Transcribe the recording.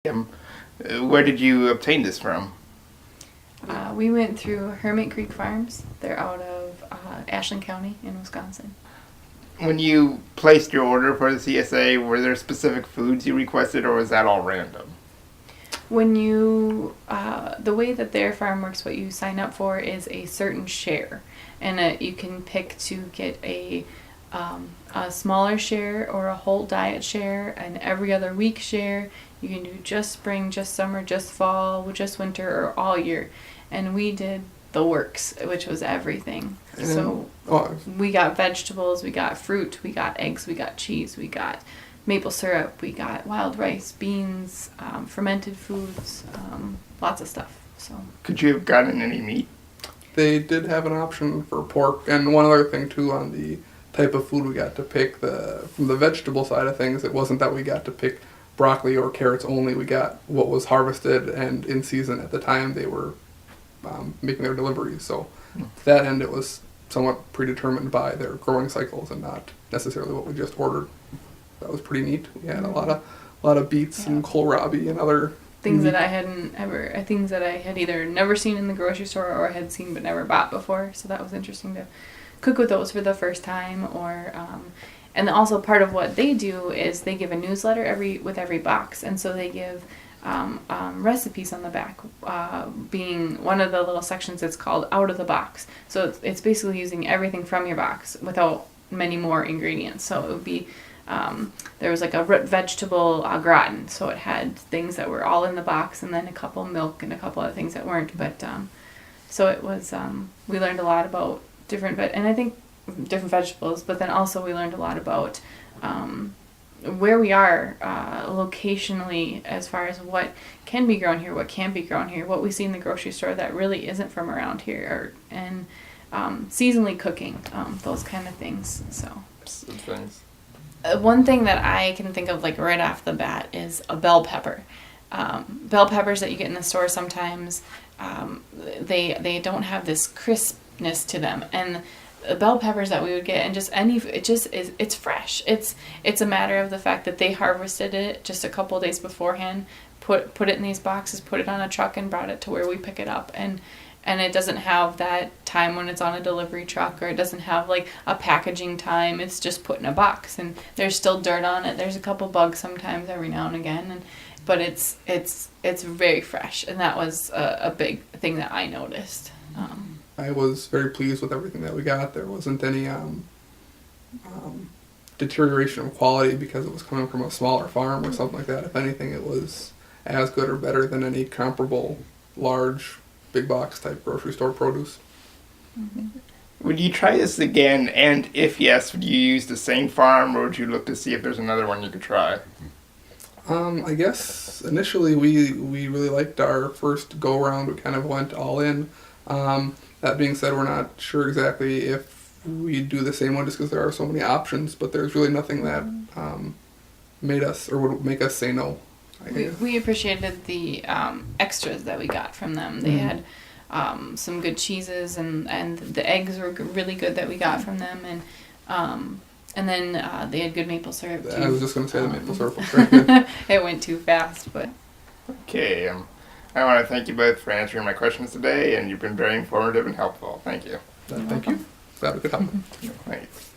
Where did you obtain this from? We went through Hermit Creek Farms. They're out of Ashland County in Wisconsin. When you placed your order for the CSA, were there specific foods you requested, or was that all random? When you, the way that their farm works, what you sign up for is a certain share, and you can pick to get a smaller share or a whole diet share, an every other week share. You can do just spring, just summer, just fall, just winter, or all year. And we did the works, which was everything. So we got vegetables, we got fruit, we got eggs, we got cheese, we got maple syrup, we got wild rice, beans, fermented foods, lots of stuff. So Could you have gotten any meat? They did have an option for pork, and one other thing too on the type of food we got to pick. From the vegetable side of things, it wasn't that we got to pick broccoli or carrots only. We got what was harvested and in season at the time they were making their deliveries. So to that end, it was somewhat predetermined by their growing cycles and not necessarily what we just ordered. That was pretty neat. We had a lot of beets and kohlrabi and other things that I had either never seen in the grocery store or I had seen but never bought before. So that was interesting to cook with those for the first time. And also part of what they do is they give a newsletter with every box, and so they give recipes on the back, being one of the little sections that's called out of the box. So it's basically using everything from your box without many more ingredients. So it would be there was like a root vegetable gratin, so it had things that were all in the box, and then a couple milk and a couple other things that weren't. But so it was we learned a lot about different vegetables, but then also we learned a lot about where we are locationally as far as what can be grown here, what can't be grown here, what we see in the grocery store that really isn't from around here, and seasonally cooking, those kind of things. So Things. One thing that I can think of like right off the bat is a bell pepper. Bell peppers that you get in the store sometimes, they don't have this crispness to them, and the bell peppers that we would get, and it's fresh. It's a matter of the fact that they harvested it just a couple of days beforehand, put it in these boxes, put it on a truck, and brought it to where we pick it up, and it doesn't have that time when it's on a delivery truck, or it doesn't have like a packaging time. It's just put in a box, and there's still dirt on it. There's a couple bugs sometimes every now and again, but it's very fresh, and that was a big thing that I noticed. I was very pleased with everything that we got. There wasn't any deterioration of quality because it was coming from a smaller farm or something like that. If anything, it was as good or better than any comparable large, big box type grocery store produce. Mm-hmm. Would you try this again? And if yes, would you use the same farm, or would you look to see if there's another one you could try? I guess initially we really liked our first go around. We kind of went all in. That being said, we're not sure exactly if we do the same one just because there are so many options, but there's really nothing that made us or would make us say no. We appreciated the extras that we got from them. They had some good cheeses, and the eggs were really good that we got from them, and then they had good maple syrup too. I was just going to say the maple syrup was very good. It went too fast, but Okay. I want to thank you both for answering my questions today, and you've been very informative and helpful. Thank you. Thank you. That was good help. Thanks.